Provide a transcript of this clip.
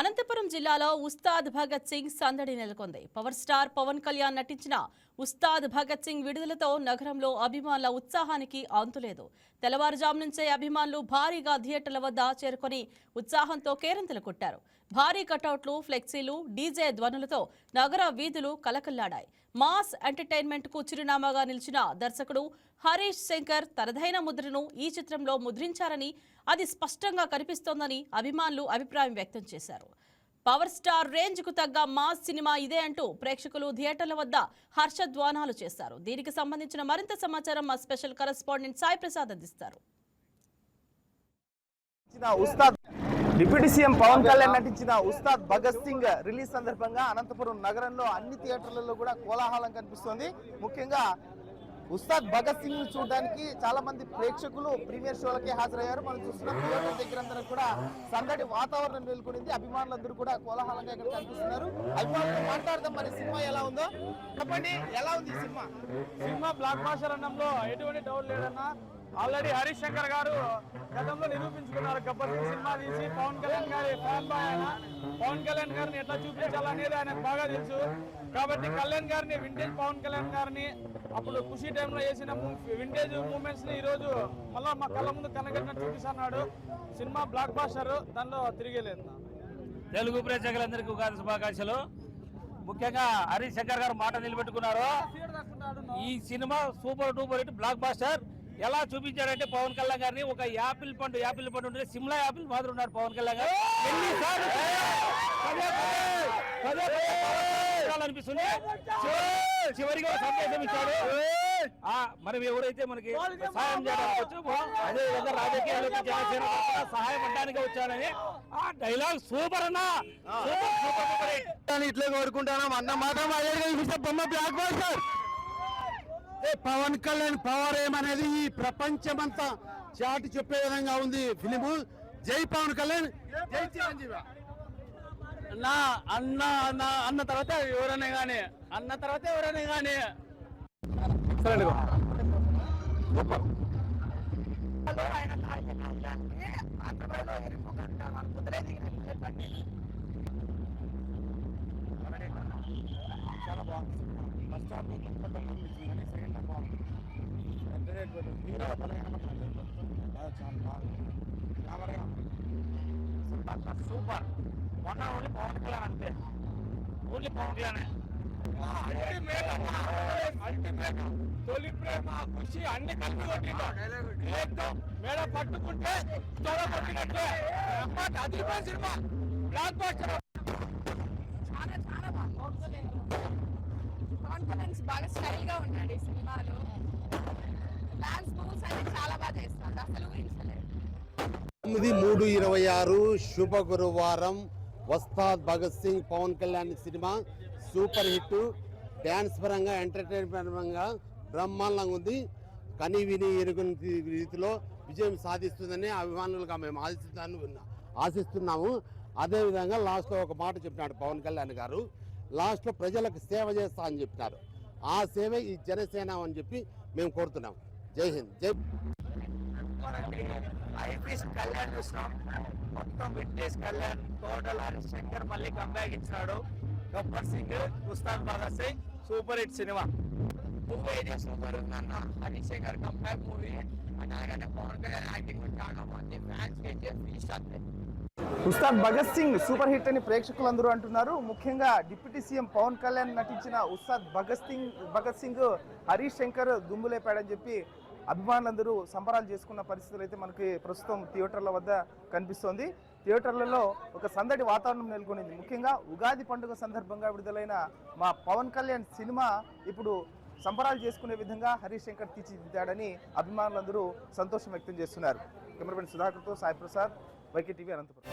అనంతపురం జిల్లాలో ఉస్తాద్ భగత్ సింగ్ సందడి నెలకొంది. పవర్ స్టార్ పవన్ కళ్యాణ్ నటించిన ఉస్తాద్ భగత్ సింగ్ విడుదలతో నగరంలో అభిమానుల ఉత్సాహానికి అంతులేదు. తెల్లవారుజాము నుంచే అభిమానులు భారీగా థియేటర్ల వద్ద చేరుకొని ఉత్సాహంతో కేరింతలు కొట్టారు. భారీ కటౌట్లు, ఫ్లెక్సీలు, డీజే ధ్వనులతో నగర వీధులు కలకల్లాడాయి. మాస్ ఎంటర్టైన్మెంట్ కు చిరునామాగా నిలిచిన దర్శకుడు హరీష్ శంకర్ తనదైన ముద్రను ఈ చిత్రంలో ముద్రించారని, అది స్పష్టంగా కనిపిస్తోందని అభిమానులు అభిప్రాయం వ్యక్తం చేశారు. పవర్ స్టార్ రేంజ్ కు తగ్గ మాస్ సినిమా ఇదే అంటూ ప్రేక్షకులు థియేటర్ల వద్ద హర్షధ్వానాలు చేశారు. దీనికి సంబంధించిన మరింత సమాచారం మా స్పెషల్ కరెస్పాండెంట్ సాయి ప్రసాద్ అందిస్తారు. డిప్యూటీ సీఎం పవన్ కళ్యాణ్ నటించిన ఉస్తాద్ భగత్ సింగ్ రిలీజ్ సందర్భంగా అనంతపురం నగరంలో అన్ని థియేటర్లలో కూడా కోలాహలం కనిపిస్తోంది. ముఖ్యంగా ఉస్తాద్ భగత్ సింగ్ చూడడానికి చాలా మంది ప్రేక్షకులు ప్రీమియర్ షోలకి హాజరయ్యారు. మనం చూస్తున్నాం థియేటర్ దగ్గర కూడా సందడి వాతావరణం నెలకొనింది. అభిమానులందరూ కూడా కోలాహలంగా ఇక్కడ కనిపిస్తున్నారు. అభిమానులతో మాట్లాడదాం, మరి సినిమా ఎలా ఉందో చెప్పండి. ఎలా ఉంది సినిమా? బ్లాక్ బాస్టర్ అన్నంలో ఎటువంటి డౌట్ లేదన్నా. ఆల్రెడీ హరీష్ శంకర్ గారు గతంలో నిరూపించుకున్నారు. గబ్బర్ సింగ్ సినిమా తీసి పవన్ కళ్యాణ్ గారి ఫ్యాన్ బాయ్ ఆయన. పవన్ కళ్యాణ్ గారిని ఎట్లా చూపించాలనేది ఆయనకు బాగా తెలుసు. కాబట్టి కళ్యాణ్ గారిని, వింటేజ్ పవన్ కళ్యాణ్ గారిని అప్పుడు ఖుషీ టైంలో చేసిన వింటేజ్ మూమెంట్స్ ని ఈ రోజు మళ్ళా మా కళ్ళ ముందు కనగట్టినట్టు చూపిస్తున్నాడు. సినిమా బ్లాక్ బాస్టర్, దానిలో తిరిగేలేదు. తెలుగు ప్రేక్షకులందరికీ ఉగాది శుభాకాంక్షలు. ముఖ్యంగా హరీష్ శంకర్ గారు మాట నిలబెట్టుకున్నారు. ఈ cinema super duper hit blockbuster. ఎలా చూపించారంటే పవన్ కళ్యాణ్ గారిని ఒక యాపిల్ పండు ఉంటే సిమ్లా యాపిల్ మాదిరి ఉన్నారు పవన్ కళ్యాణ్ గారు. అనిపిస్తుంది. చివరిగా సందేశం ఇచ్చాడు. మనం ఎవరైతే మనకి సహాయం చేయడానికి వచ్చామో అదే విధంగా రాజకీయాల్లోకి జనసేన సహాయం పడడానికి వచ్చాడని ఆ డైలాగ్ సూపర్ అన్నా. ఇట్లా కోరుకుంటాను అన్న మాత్రం బొమ్మ blockbuster. Pawan Kalyan power ఏమనేది ఈ ప్రపంచమంతా చాటి చెప్పే విధంగా ఉంది ఫిలిము. జై పవన్ కళ్యాణ్, జై చిరంజీవి. అన్న తర్వాత ఎవరైనా కానీ చాలా బాగుంది. సూపర్. మొన్న ఓన్లీ పవన్ కళ్యాణ్ అంతే, ఓన్లీ పవన్ కళ్యాణ్. తొలి ప్రేమ ఖుషి అన్ని కలిపి కొట్టిండు. మేడ పట్టుకుంటే తొడ కొట్టినట్టే అదిరిపోయిన సినిమా బ్లాక్ బాస్టర్. పవన్ కళ్యాణ్ బాగా స్టైల్ గా ఉన్నాడు ఈ సినిమాలో. డాన్స్ మూవ్స్ అయితే చాలా బాగా చేస్తాడు, అసలు ఊహించలేదు. 9/3/26 శుభ గురువారం Ustaad Bhagat Singh Pawan Kalyan cinema super hit. Dance పరంగా, ఎంటర్టైన్మెంట్ పరంగా బ్రహ్మాండంగా ఉంది. కని విని ఎరుగుని రీతిలో విజయం సాధిస్తుందని అభిమానులుగా మేము ఆశిస్తున్నాము. అదేవిధంగా లాస్ట్లో ఒక మాట చెప్పినాడు పవన్ కళ్యాణ్ గారు. లాస్ట్లో ప్రజలకు సేవ చేస్తా అని చెప్పినారు. ఆ సేవ ఈ జనసేన అని చెప్పి మేము కోరుతున్నాం. జై హింద్, జై. కళ్యాణ్ చూసినాం, మొత్తం వింటేజ్ కళ్యాణ్, టోటల్ హరీష్ శంకర్ మళ్ళీ కంబ్యాక్ ఇచ్చినాడు. Gabbar Singh, Ustaad Bhagat Singh super hit cinema. Movie అయితే సూపర్ ఉందన్న. Harish Shankar comeback movie. అలాగనే పవన్ కళ్యాణ్ యాక్టింగ్ చాలా మంది ఫ్యాన్స్ అయితే ఫీస్ట్ అవుతాయి. ఉస్తాద్ భగత్ సింగ్ సూపర్ హిట్ అని ప్రేక్షకులందరూ అంటున్నారు. ముఖ్యంగా డిప్యూటీ సీఎం పవన్ కళ్యాణ్ నటించిన ఉస్తాద్ భగత్ సింగ్ హరీష్ శంకర్ దుమ్ములేపాడని చెప్పి అభిమానులందరూ సంబరాలు చేసుకున్న పరిస్థితులు అయితే మనకి ప్రస్తుతం థియేటర్ల వద్ద కనిపిస్తోంది. థియేటర్లలో ఒక సందడి వాతావరణం నెలకొనింది. ముఖ్యంగా ఉగాది పండుగ సందర్భంగా విడుదలైన మా పవన్ కళ్యాణ్ సినిమా ఇప్పుడు సంబరాలు చేసుకునే విధంగా హరీష్ శంకర్ తీర్చిదిద్దాడని అభిమానులందరూ సంతోషం వ్యక్తం చేస్తున్నారు. కెమెరామెన్ సుధాకర్తో సాయి ప్రసాద్, వైకే టీవీ, అనంతపురం.